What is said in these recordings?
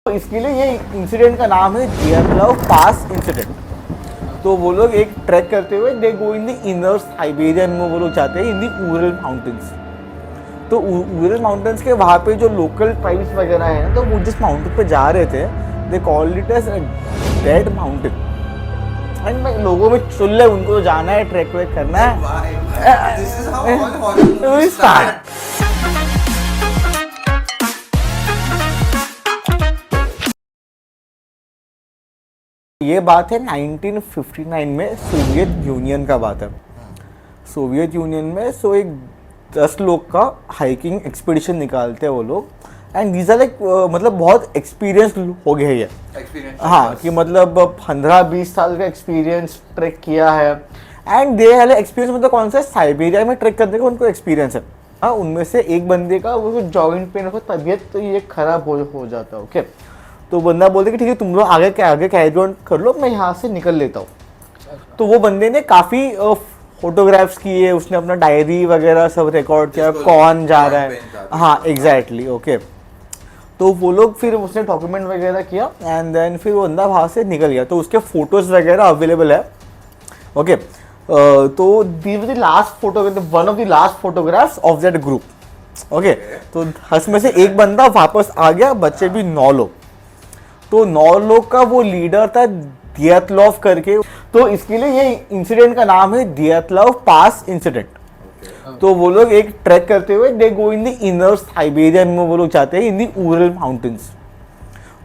तो इसके लिए ये इंसिडेंट का नाम है दियातलाव पास इंसिडेंट। तो वो लोग एक ट्रैक करते हुए दे गो इन द इनर साइबेरियन में वो लोग जाते हैं इन दी उरल माउंटेन्स। तो उरल माउंटेन्स के वहाँ पे जो लोकल ट्राइब्स वगैरह हैं तो वो जिस माउंटेन पे जा रहे थे they called it as dead mountain. And मैं लोगों में चुल है, उनको तो जाना है, ट्रैक वेक करना है। This is how all horror movies start. ये बात है 1959 में सोवियत यूनियन का बात है। सोवियत यूनियन में एक 10 लोग का हाइकिंग एक्सपीडिशन निकालते हैं वो लोग। एंड दीज आर लाइक मतलब बहुत एक्सपीरियंस हो गए ये। हाँ कि मतलब 15-20 साल का एक्सपीरियंस ट्रैक किया है। एंड दे हैव एक्सपीरियंस मतलब कौन सा साइबेरिया में ट्रैक करने का उनको एक्सपीरियंस है। हाँ उनमें से एक बंदे का वो जॉइंट पेन हो, तबीयत तो ये खराब हो जाता है। ओके तो बंदा बोलते कि ठीक है तुम लोग आगे कैरी ऑन कर लो, मैं यहाँ से निकल लेता हूँ। तो वो बंदे ने काफ़ी फोटोग्राफ्स किए, उसने अपना डायरी वगैरह सब रिकॉर्ड किया कौन जा रहा है। हाँ एग्जैक्टली ओके। तो वो लोग फिर उसने डॉक्यूमेंट वगैरह किया एंड देन फिर वो बंदा वहाँ से निकल गया। तो उसके फोटोज़ वगैरह अवेलेबल है। ओके तो this was the last photo, one of the last photographs of that group. Okay तो 10 में से एक बंदा वापस आ गया, बच्चे भी 9 लोग। तो 9 लोग का वो लीडर था दियातलाव करके। तो इसके लिए ये इंसिडेंट का नाम है दियातलाव पास इंसिडेंट। तो वो लोग एक ट्रैक करते हुए दे गो इन द इनर साइबेरियन में वो लोग जाते हैं इन दी उरल माउंटेन्स।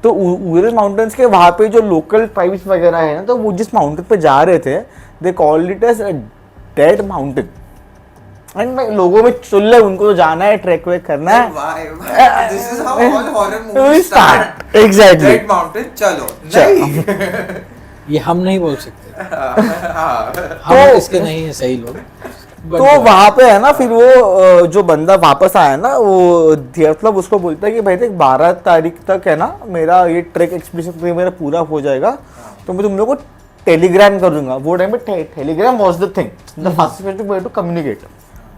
तो उरल माउंटेन्स के वहाँ पे जो लोकल ट्राइब्स वगैरह है ना तो वो जिस माउंटेन पे जा रहे थे they called it as dead mountain. And मैं लोगों में चुल है, उनको तो जाना है, ट्रैक वेक करना है। This is how all horror movies start. Exactly. Dead mountain, चलो नहीं। ये हम नहीं बोल सकते, हम तो इसके नहीं है सही लोग। तो वहां पे है ना फिर वो जो बंदा वापस आया ना वो मतलब उसको बोलता है कि भाई देख 12 तारीख तक है ना मेरा ये ट्रैक एक्सपीडिशन मेरा पूरा हो जाएगा, तो मैं तुम लोग को टेलीग्राम कर दूंगा। वो टाइम पे telegram was the thing, the fastest way to communicate.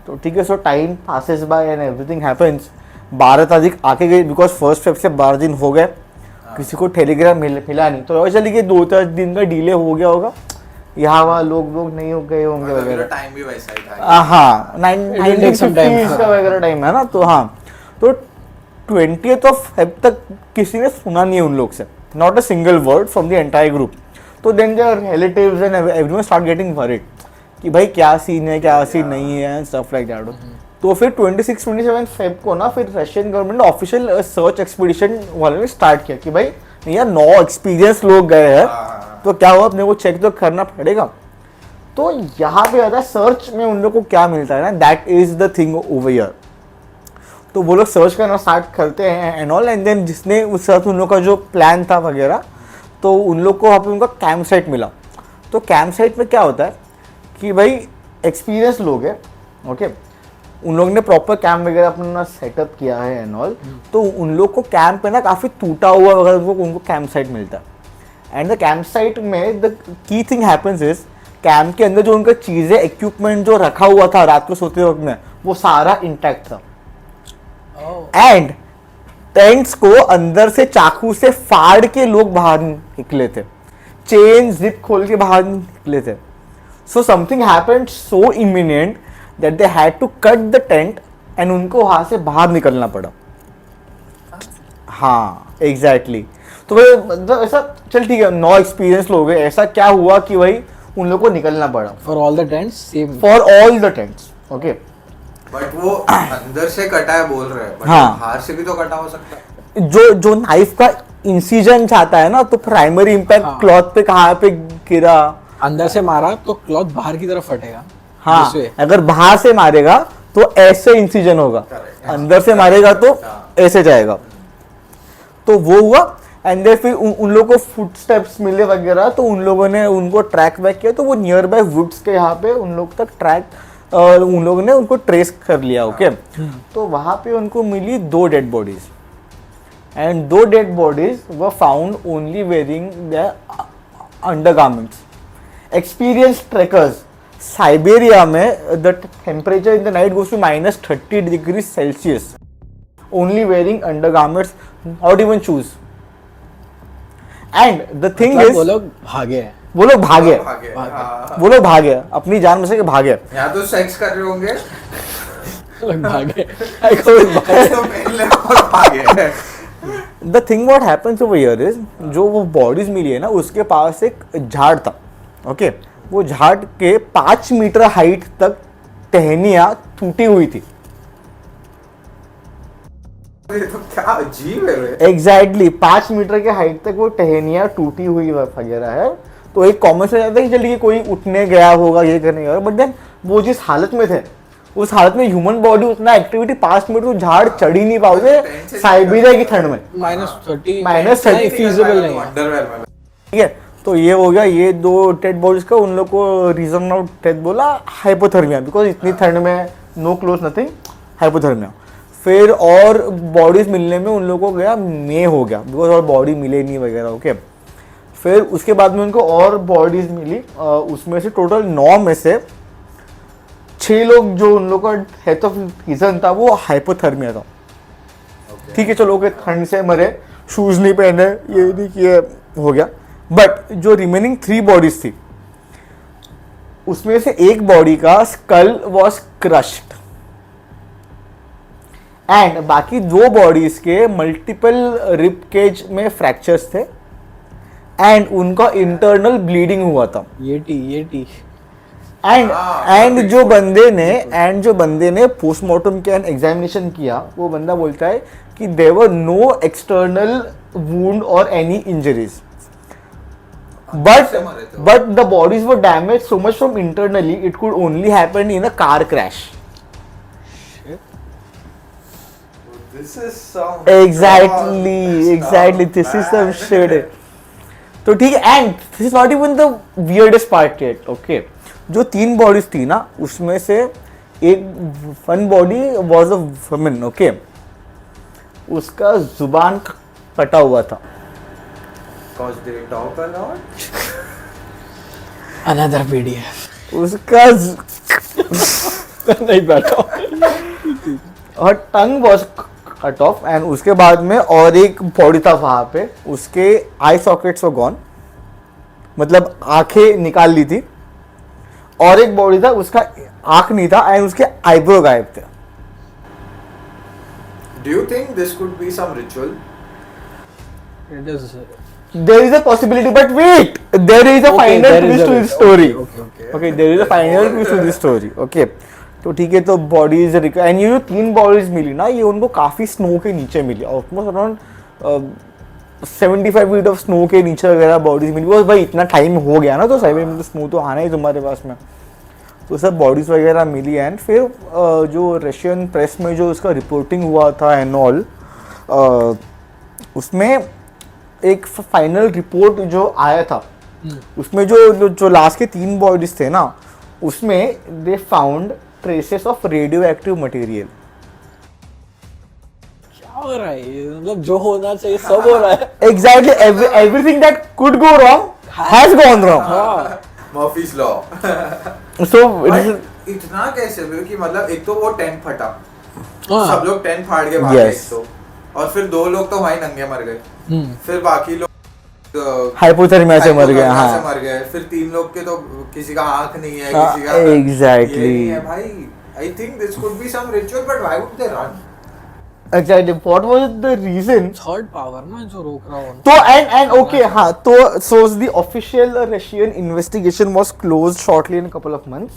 तो ठीक है, so time passes by and everything happens. 12 तारीख आके गई बिकॉज 1 फेब से 12 दिन हो गए, किसी को टेलीग्राम मिला नहीं। तो चलिए कि 2-4 दिन का डिले हो गया होगा, यहाँ वहाँ लोग नहीं हो गए होंगे वगैरह। टाइम भी वैसा ही था। हाँ 1950 का वगैरह टाइम है ना। तो हाँ तो 20th ऑफ फेब तक किसी ने सुना नहीं है उन लोग से, not a single word from the entire group. तो then their relatives and everyone start getting worried कि भाई क्या सीन है क्या सीन नहीं है, स्टफ लाइक दैट। तो फिर 26-27 फेब को ना फिर रशियन गवर्नमेंट ने ऑफिशियल सर्च एक्सपीडिशन वाले ने स्टार्ट किया कि भाई यार 9 एक्सपीरियंस लोग गए हैं तो क्या हुआ, अपने को चेक तो करना पड़ेगा। तो यहाँ पे आता है सर्च में उन लोग को क्या मिलता है ना, that is the thing over here. तो वो लोग सर्च करना स्टार्ट करते हैं एंड ऑल। एंड देन जिसने उस साथ उन लोग का जो प्लान था वगैरह, तो उन लोग को वहाँ पे उनका कैंप साइट मिला। तो कैंप साइट में क्या होता है कि भाई एक्सपीरियंस लोग हैं, ओके, उन लोग ने प्रॉपर कैंप वगैरह अपना सेटअप किया है एंड ऑल। तो उन लोग को कैंप पे ना काफ़ी टूटा हुआ वगैरह उनको कैंप साइट मिलता है। एंड द कैंप साइट में the key thing happens is camp के अंदर जो उनका चीज़ें इक्विपमेंट जो रखा हुआ था रात को सोते वक्त में वो सारा इंटैक्ट था। एंड टेंट्स को अंदर से चाकू से फाड़ के लोग बाहर निकले थे, चेन जिप खोल के बाहर निकले थे। So something happened so imminent that they had to cut the tent and उनको वहाँ से बाहर निकलना पड़ा। हाँ एग्जैक्टली। तो भाई मतलब ऐसा चल ठीक है 9 एक्सपीरियंस लोग हैं, ऐसा क्या हुआ कि भाई उन लोग को निकलना पड़ा। For all the tents same, for all the tents okay. But वो अंदर से कटा है बोल रहे हैं, बट हाँ। बाहर से भी तो कटा हो सकता है। जो नाइफ का इंसिजन चाहता है ना, तो प्राइमरी इम्पैक्ट क्लॉथ पे कहाँ पे गिरा, अंदर से मारा तो क्लॉथ बाहर की तरफ फटेगा। हाँ अगर बाहर से मारेगा तो ऐसे इंसिजन होगा, अंदर से मारेगा तो ऐसे जाएगा। तो वो हुआ एंड देन फिर उन लोगों को फुटस्टेप्स मिले वगैरह, तो उन लोगों ने उनको ट्रैक बैक किया। तो वो नियर बाय वुड्स के यहाँ पे उन लोग तक उन लोगों ने उनको ट्रेस कर लिया। ओके तो वहाँ पे उनको मिली 2 dead bodies and 2 dead bodies were found only wearing the undergarments. Experience trekkers, Siberia में the temperature in the night goes to -30 degree Celsius, only wearing undergarments, not even shoes. And the thing मतलब is वो लोग भागे हैं. वो लोग भागे, भागे, हाँ। वो लोग भागे अपनी जान बचा के भागे. या तो सेक्स कर रहे होंगे वो लोग भागे. I couldn't buy. तो पहले और भागे. The thing what happens over here is, जो वो बॉडीज मिली है ना, उसके पास एक झाड़ था. ओके वो झाड़ के 5 मीटर हाइट तक टहनियां टूटी हुई थी. ये तो क्या अजीब है रे. एग्जैक्टली 5 मीटर के हाइट तक वो टहनियां टूटी हुई वगैरह है. तो एक कॉमन सेंस आता है कि चलिए कोई उठने गया होगा, ये करने गया, बट देन वो जिस हालत में थे, उस हालत में ह्यूमन बॉडी उतना एक्टिविटी 5 मीटर तो झाड़ चढ़ ही नहीं पाओगे साइबेरिया की ठंड में. -30. -30 feasible नहीं है. अंडरवेयर में. ठीक है, तो ये हो गया ये 2 डेड बॉडीज का. उन लोग को रीजन ऑफ डेथ बोला हाइपोथर्मिया, बिकॉज इतनी ठंड में नो क्लोज नथिंग, हाइपोथर्मिया. फिर और बॉडीज मिलने में उन लोगों को गया मे हो गया, बिकॉज और बॉडी मिले नहीं वगैरह. ओके फिर उसके बाद में उनको और बॉडीज मिली. उसमें से टोटल 9 में से 6 लोग जो उन लोगों का डेथ ऑफ रीजन था वो हाइपोथर्मिया था. ठीक है चलो, ठंड से मरे, शूज नहीं पहने, ये नहीं किए, हो गया. बट जो रिमेनिंग 3 बॉडीज थी, उसमें से एक बॉडी का स्कल वॉज क्रश्ड एंड बाकी 2 बॉडीज के मल्टीपल रिब केज में फ्रैक्चर्स थे एंड उनका इंटरनल ब्लीडिंग हुआ था. ये टी. एंड जो बंदे ने पोस्टमार्टम किया एंड एग्जामिनेशन किया, वो बंदा बोलता है कि there were no external wound और any injuries, but the bodies were damaged so much from internally it could only happen in a car crash. This is some exactly this is some shit. तो ठीक है, and this is not even the weirdest part yet. Okay जो 3 bodies थी ना, उसमें से एक one body was a woman. Okay उसका जुबान कटा हुआ था. Cause they talk a lot. Another PDF. उसका नहीं बैठा. और टंग वॉज कट ऑफ एंड उसके बाद में और एक बॉडी था वहां पे, उसके आई सॉकेट्स वर गॉन, मतलब आंखें निकाल ली थी. और एक बॉडी था उसका आंख नहीं था एंड उसके आईब्रो गायब थे. Do you think this could be some ritual? It is. There is a possibility, but wait, there is a Okay, final there is twist a to way. this story. Okay. There is a final twist to this story. Okay, तो ठीक है, तो bodies and ये जो 3 bodies मिली ना, ये उनको काफी स्नो के नीचे मिली, almost around 75 feet of snow के नीचे वगैरह बॉडीज मिली. बिकॉज भाई इतना टाइम हो गया ना, तो 7 में तो स्नो तो आना ही तुम्हारे पास में. तो सब बॉडीज वगैरह मिली एंड फिर जो रशियन प्रेस में जो उसका रिपोर्टिंग हुआ था एंड ऑल, उसमें एक फाइनल रिपोर्ट जो आया था, उसमें जो लास्ट के 3 बॉडीज थे ना, उसमें they found traces of radio active material. क्या हो रहा है ये? मतलब जो होना चाहिए सब हो रहा है. Exactly everything that could go wrong has gone wrong. Murphy's law. So But इतना कैसे हुआ कि मतलब एक तो वो टेंट फटा, हाँ. सब लोग टेंट फाड़ के भागे. Yes. एक तो और फिर 2 लोग तो वहीं नंगे मर गए. फिर बाकी लोग हाइपोथर्मिया से मर गए. हाइपोथर्मिया से हाँ मर गए. फिर 3 लोग के तो किसी का आंख नहीं है, हाँ, किसी का exactly. ये नहीं है भाई. I think this could be some ritual, but why would they run? Exactly what was the reason. Third power ना जो रोक रहा हो. तो एंड ओके हाँ, तो so the official Russian investigation was closed shortly in couple of months.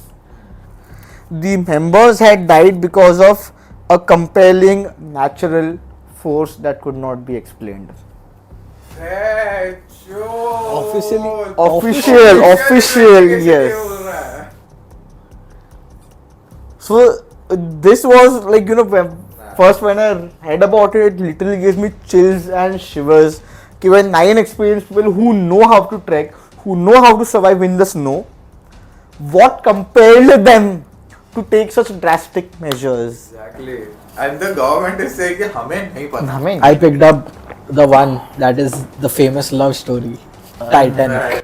The members had died because of a compelling natural force that could not be explained. Official, yes. So this was like, first when I read about it, literally gave me chills and shivers. When 9 experienced people who know how to trek, who know how to survive in the snow, what compelled them to take such drastic measures? Exactly. And the government is saying कि हमें नहीं पता. I picked up the one that is the famous love story, Titanic.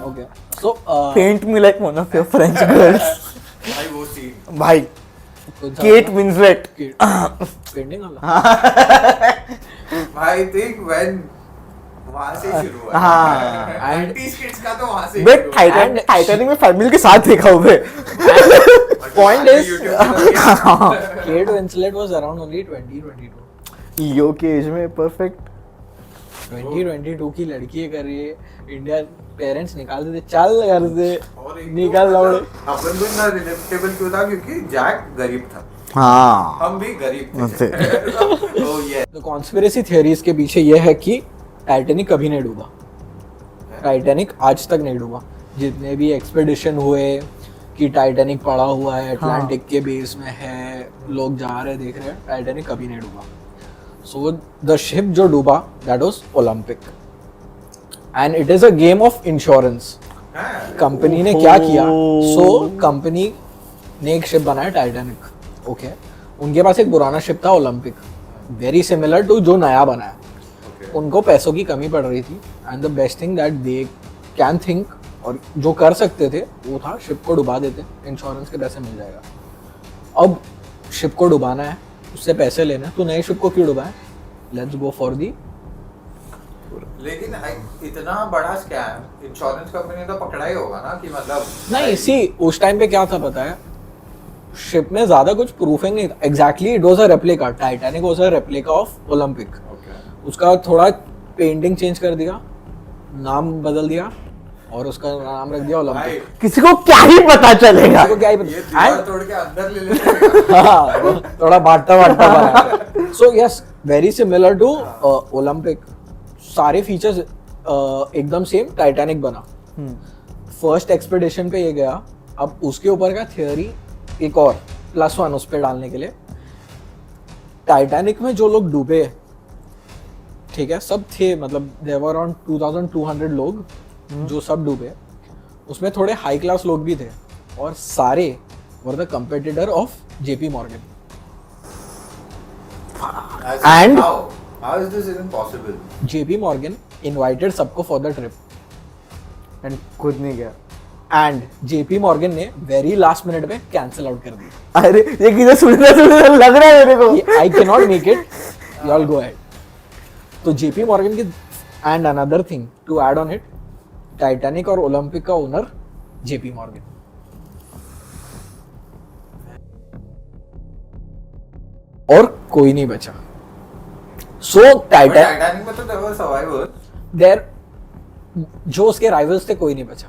Okay. So paint me like one of your French girls भाई वो scene भाई Kate Winslet painting वाला भाई think when वहां से शुरू हुआ हाँ। 90s किड्स का तो वहां से बट शुरू हुआ। टाइटैनिक में फैमिली के साथ देखा हुए point is- YouTube पे तो Kate Winslet was around only 2022 यो के एज में परफेक्ट 2022 की लड़की है कर रही है इंडिया पेरेंट्स निकाल देते चल कर दे और एक निकाल तो लाओ मतलब अपन को इतना रिलेटेबल क्यों था क्योंकि जैक गरीब था हाँ हम भी गरीब थे तो ये तो कॉन्स्पिरेसी थियरीज के पीछे ये है कि टाइटैनिक कभी नहीं डूबा टाइटैनिक आज तक नहीं डूबा जितने भी एक्सपेडिशन हुए कि टाइटैनिक पड़ा हुआ है अटलांटिक के बेस में है लोग जा रहे देख रहे हैं टाइटैनिक कभी नहीं डूबा सो द शिप जो डूबा that was Olympic and it is a game of insurance company ने क्या किया सो कंपनी ने एक शिप बनाया टाइटैनिक ओके उनके पास एक पुराना शिप था ओलंपिक वेरी सिमिलर टू जो नया बनाया उनको पैसों की कमी पड़ रही थी and the best thing that they can think और जो कर सकते थे वो था शिप को डुबा देते इंश्योरेंस के पैसे मिल जाएगा अब शिप को डुबाना है उससे पैसे लेना है तो नए शिप को क्यों डुबाए लेट्स गो फॉर दी लेकिन इतना बड़ा स्कैम इंश्योरेंस कंपनी ने तो पकड़ा ही होगा ना कि मतलब नहीं सी उस टाइम पे क्या था पता है शिप में ज्यादा कुछ प्रूफिंग नहीं था exactly it was a replica Titanic was a replica of Olympic उसका थोड़ा पेंटिंग चेंज कर दिया नाम बदल दिया और उसका नाम रख दिया ओलंपिक किसी को क्या ही पता चलेगा किसी को क्या ही ये पता दीवार तोड़ के अंदर ले लेते हैं हाँ, वो थोड़ा बांटता बांटता बना so yes very similar to Olympic सारे फीचर्स एकदम सेम टाइटैनिक बना फर्स्ट एक्सपेडिशन पे ये गया अब उसके ऊपर का थियोरी एक और +1 उस पर डालने के लिए टाइटैनिक में जो लोग डूबे ठीक है सब थे मतलब देयर वर अराउंड 2200 लोग जो सब डूबे उसमें थोड़े हाई क्लास लोग भी थे और सारे were the competitor of JP Morgan And- how is this even possible? JP Morgan invited सबको फॉर द ट्रिप एंड खुद नहीं गया एंड जेपी मॉर्गन ने वेरी लास्ट मिनट में कैंसिल आउट कर दी अरे ये किधर सुनना लग रहा है मेरे को I can not make it you all go ahead तो जेपी मॉर्गन की and another thing to add on it Titanic और ओलंपिक का ओनर जेपी मॉर्गन और कोई नहीं बचा सो But टाइटैनिक Titanic में तो there were survivors. देयर जो उसके राइवल्स थे कोई नहीं बचा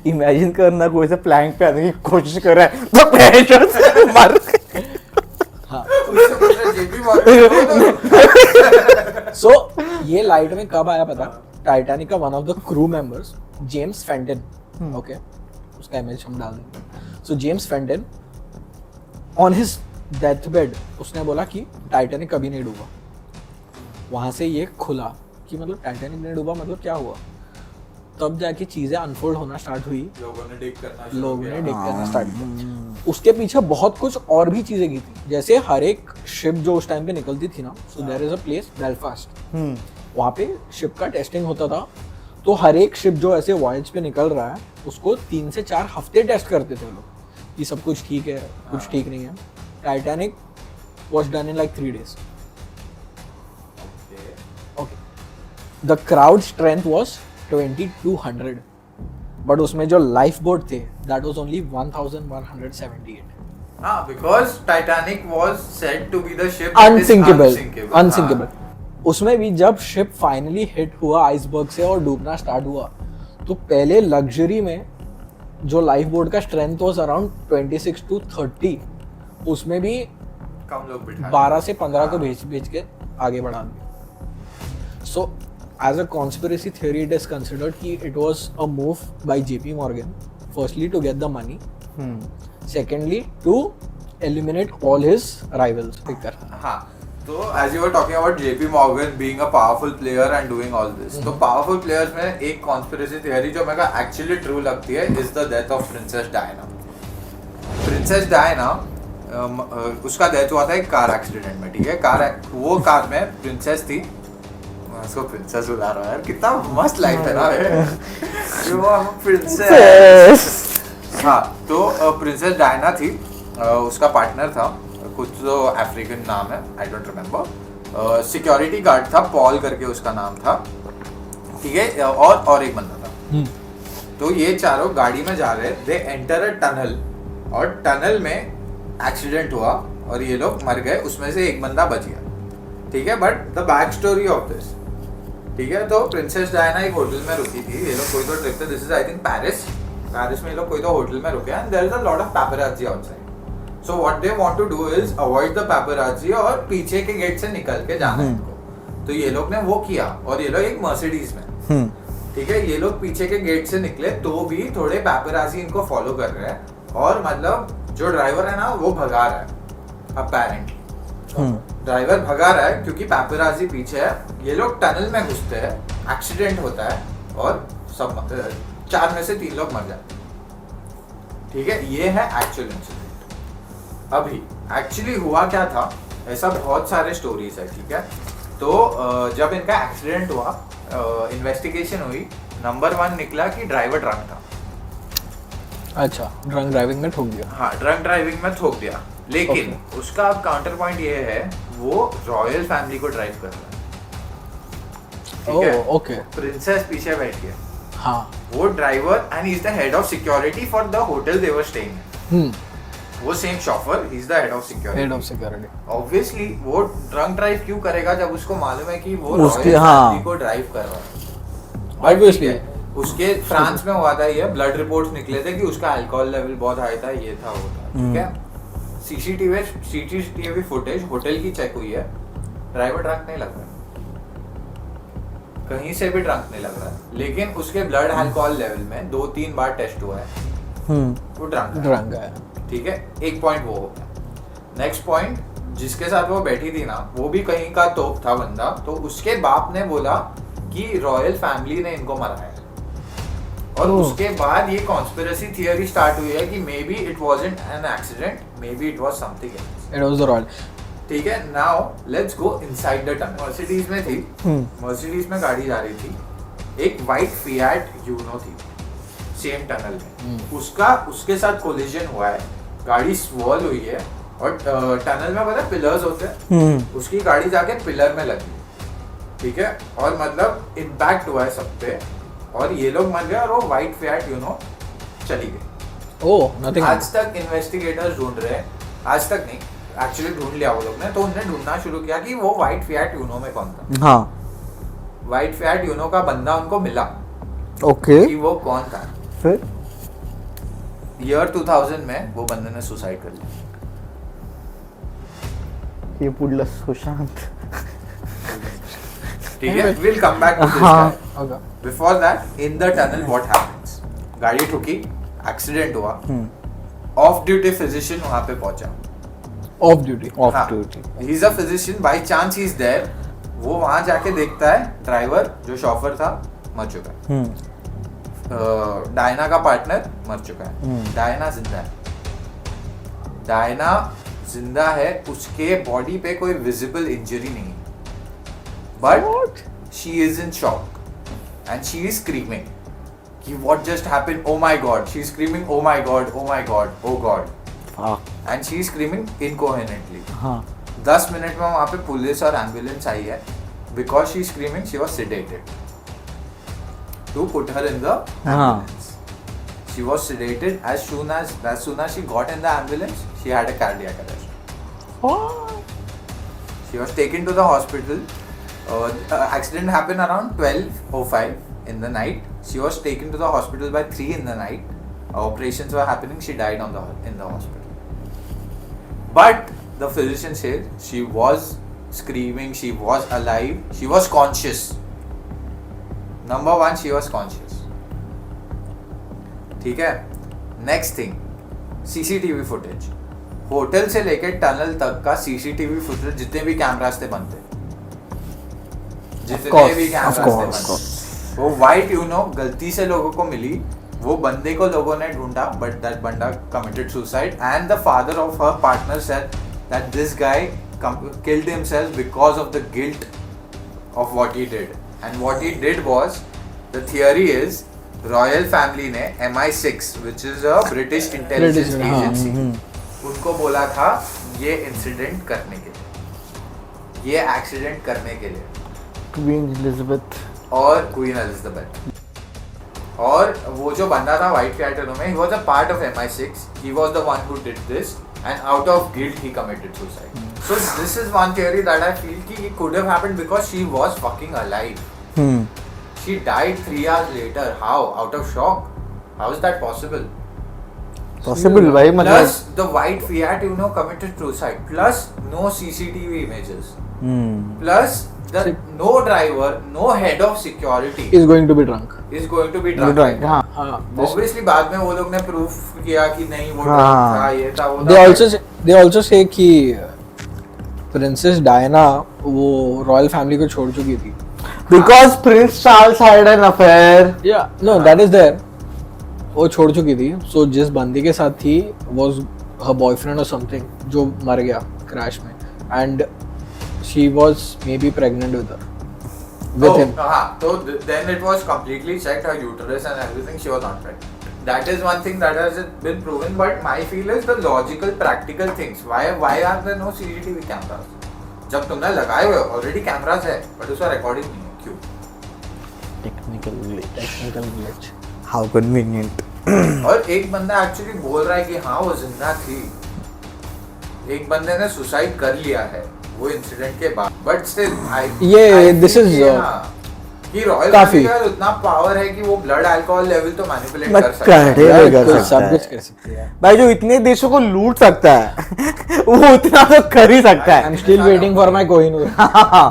इमेजिन करना कोई से प्लैंक पे आने की कोशिश कर रहा है तो प्रेशर से मार उससे पूछ रहे JP Morgan सो ये लाइट में कब आया पता टाइटैनिक का one of the crew members James Fenton okay उसका इमेज हम डाल देंगे सो James Fenton on his death bed उसने बोला कि टाइटैनिक कभी नहीं डूबा वहां से ये खुला कि मतलब टाइटैनिक नहीं डूबा मतलब क्या हुआ तब जाके चीजें अनफोल्ड होना स्टार्ट हुई लोगों ने dig करना शुरू लोगों ने किया। डिग करना स्टार्ट किया उसके पीछे बहुत कुछ और भी चीजें की थी जैसे हर एक शिप जो उस टाइम पे निकलती थी ना so there is a place Belfast वहाँ पे शिप का टेस्टिंग होता था तो हर एक शिप जो ऐसे वॉयज पे निकल रहा है उसको 3 से 4 हफ्ते टेस्ट करते थे लोग कि सब कुछ ठीक है कुछ ठीक नहीं है Titanic was done in like 3 days okay the crowd strength was 2200 but उसमें जो लाइफ बोट थे दैट वाज ओनली 1178 हाँ, because Titanic was said to be the ship that is unsinkable unsinkable. Unsinkable उसमें भी जब शिप फाइनली हिट हुआ iceberg से और डूबना स्टार्ट हुआ तो पहले लग्जरी में जो लाइफ बोट का स्ट्रेंथ वाज अराउंड 26 to 30 उसमें भी कम लोग बिठा 12 से 15 को भेज भेज के आगे बढ़ा दिया so as a conspiracy theory it is considered कि it was a move by JP Morgan firstly to get the money secondly to eliminate all his rivals पिकर हाँ, तो as you were talking about JP Morgan being a powerful player and doing all this, तो powerful players में एक conspiracy theory जो मेरे को actually true लगती है is the death of Princess Diana. Princess Diana उसका डेथ हुआ था एक कार एक्सीडेंट में ठीक है वो कार में प्रिंसेस थी मैं उसको प्रिंसेस बुला रहा हूँ यार, कितना मस्त लाइफ है ना ये वो प्रिंसेस। हाँ तो प्रिंसेस डायना थी, उसका पार्टनर था कुछ तो अफ्रीकन नाम है, I don't remember, security guard था, पॉल करके उसका नाम था, ठीक है, और एक बंदा था। तो ये चारों गाड़ी में जा रहे, दे एंटर अ टनल, और टनल में एक्सीडेंट हुआ और ये लोग मर गए, उसमें से एक बंदा बच गया, ठीक है। But the back story of this, ठीक है, तो प्रिंसेस डायना एक होटल में रुकी थी, ये लोग कोई तो ट्रिप थे, this is I think Paris में ये लोग कोई तो होटल में रुके and there is a lot of paparazzi outside. So what they want to do is avoid the paparazzi और पीछे के गेट से निकल के जाना है इनको। तो ये लोग ने वो किया और ये लोग एक मर्सिडीज में, ठीक है, ये लोग पीछे के गेट से निकले तो भी थोड़े पैपराज़ी इनको फॉलो कर रहे हैं और मतलब जो ड्राइवर है ना वो भगा रहा है अपेरेंटली, ड्राइवर भगा रहा है क्योंकि पैपराज़ी पीछे है। ये लोग टनल में घुसते हैं, एक्सीडेंट होता है और सब 4 में से 3 लोग मर जाते हैं, ठीक है। ये है एक्चुअल इंसिडेंट। अभी एक्चुअली हुआ क्या था, ऐसा बहुत सारे स्टोरीज है, ठीक है। तो जब इनका एक्सीडेंट हुआ, इन्वेस्टिगेशन हुई, नंबर 1 निकला कि ड्राइवर ड्रंक था। अच्छा, ड्रंक ड्राइविंग में ठोक दिया। हाँ, ड्रंक ड्राइविंग में ठोक दिया, लेकिन उसका अब काउंटर पॉइंट ये है वो रॉयल फैमिली को ड्राइव कर रहा है, ठीक है। ओके, प्रिंसेस पीछे बैठ गया, हाँ, वो driver and he is the head of security for the hotel they were staying. वो same chauffeur, he is the head of security. Obviously वो ड्रंक ड्राइव क्यों करेगा जब उसको मालूम है कि वो रॉयल फैमिली को ड्राइव कर रहा है। ऑब्वियसली उसके फ्रांस में हुआ था ये, ब्लड रिपोर्ट्स निकले थे कि उसका अल्कोहल लेवल बहुत हाई था, ये था वो था, ठीक है। सीसीटीवी फुटेज होटल की चेक हुई है, ड्राइवर ड्रंक नहीं लग रहा, कहीं से भी ड्रंक नहीं लग रहा, लेकिन उसके ब्लड अल्कोहल लेवल में 2-3 बार टेस्ट हुआ है, वो ड्रंक है, ठीक है। एक पॉइंट वो हो गया। नेक्स्ट पॉइंट, जिसके साथ वो बैठी थी ना वो भी कहीं का तोप था बंदा, तो उसके बाप ने बोला कि रॉयल फैमिली ने इनको मराया, और उसके बाद ये कॉन्स्पिरेसी थियरी स्टार्ट हुई है कि may be it wasn't an accident, may be it was something else, it was the royal, ठीक है। Now let's go inside the tunnel. Mercedes में थी, मर्सिडीज में गाड़ी जा रही थी, एक वाइट फिएट यूनो थी सेम टनल में, उसके साथ कोलिजन हुआ है, गाड़ी स्वर्ल हुई है, और टनल में पता पिलर्स होते हैं, उसकी गाड़ी जाके पिलर में लगी, ठीक है, और मतलब इम्पैक्ट हुआ है सब पे, और ये लोग मर गए और वो वाइट फिएट यूनो चली गई। ओह, नथिंग। आज तक इन्वेस्टिगेटर्स ढूंढ रहे हैं, आज तक नहीं, एक्चुअली ढूंढ लिया वो लोग ने, तो उन्होंने ढूंढना शुरू किया कि वो वाइट फिएट यूनो में कौन था। हाँ, वाइट फिएट यूनो का बंदा उनको मिला, ओके, कि वो कौन था। फिर ईयर 2000 में वो बंदे ने सुसाइड कर लिया। ये पुढलं सुशांत, ठीक है, will come back to this हाँ, guy. Okay, before that in the tunnel what happens, गाड़ी ठुकी, एक्सीडेंट हुआ, ऑफ ड्यूटी फिजिशियन वहां पे पहुंचा, off duty, off duty, he is a physician, by chance he is there, वो वहां जाके देखता है ड्राइवर जो शॉफर था मर चुका है, डायना का पार्टनर मर चुका है, डायना जिंदा है, डायना जिंदा है, उसके बॉडी पे कोई विजिबल इंजरी नहीं है, but she is in shock and she is screaming कि what just happened, oh my god, she is screaming, oh my god, oh my god, oh god, and she is screaming incoherently. 10 minute में वहां पे police और ambulance आई है, because she screaming she was sedated to put her in the ambulance. She was sedated. As soon as she got in the ambulance, she had a cardiac arrest. She was taken to the hospital. Accident happened around 12:05 in the night. She was taken to the hospital by 3 in the night. Operations were happening. She died in the hospital. But the physician said she was screaming. She was alive. She was conscious. Number 1, she was conscious. ठीक है, next thing, CCTV footage, hotel से लेके tunnel तक का CCTV footage, जितने भी cameras थे बनते, जितने भी कैमरास थे बनते, वो वाइट यूनो गलती से लोगों को मिली, वो बंदे को लोगों ने ढूंढा, बट दैट बंदा committed suicide, and the father of her partner said that this guy killed himself because of the guilt of what he did. And what he did was, the theory is, royal family ने MI6 which is a British intelligence agency उनको बोला था ये incident करने के लिए, ये accident करने के लिए, क्वीन एलिजाबेथ और क्वीन एलिजाबेथ। और वो जो बंदा था व्हाइट कैटल में, he was a part of MI6, he was the one who did this and out of guilt he committed suicide. So this is one theory that I feel कि it could have happened because she was fucking alive. She died 3 hours later. How? Out of shock. How is that possible? Possible भाई मतलब Plus the white Fiat Uno committed suicide. Plus no CCTV images. Plus the no driver, no head of security is going to be drunk. is going to be drunk. हाँ हाँ, Obviously बाद में वो लोग ने proof किया कि नहीं वो हाँ। drunk था, ये था वो they also say कि प्रिंसेस डायना वो रॉयल फैमिली को छोड़ चुकी थी. Because Prince Charles had an affair No, that is there. वो छोड़ चुकी थी. So जिस बंदी के साथ थी was her boyfriend or something जो मर गया क्रैश में, and she was maybe pregnant with him. हाँ, तो then it was completely checked, her uterus and everything, she was not pregnant. That is one thing that has been proven, but my feel is the logical, practical things. Why are there no CCTV cameras? जब तुमने लगाए हुए already cameras है, but उसका recording नहीं है, क्यों? Technical glitch. How convenient और एक बंदा एक्चुअली बोल रहा है कि हाँ वो जिंदा थी, एक बंदे ने सुसाइड कर लिया है वो इंसिडेंट के बाद, बट स्टिल this is, कि रॉयल काफी फैमिली का उतना पावर है कि वो ब्लड अल्कोहल लेवल तो मैनिपुलेट बट कर सकता है। करे कर सकता सब है कुछ कर सकती है. भाई जो इतने देशों को लूट सकता है वो उतना तो कर ही सकता I'm है still waiting for my Kohinoor.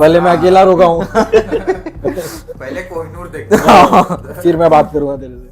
भले मैं अकेला रुका हूँ. पहले कोहिनूर देखते हैं। फिर मैं बात करूंगा तेरे से.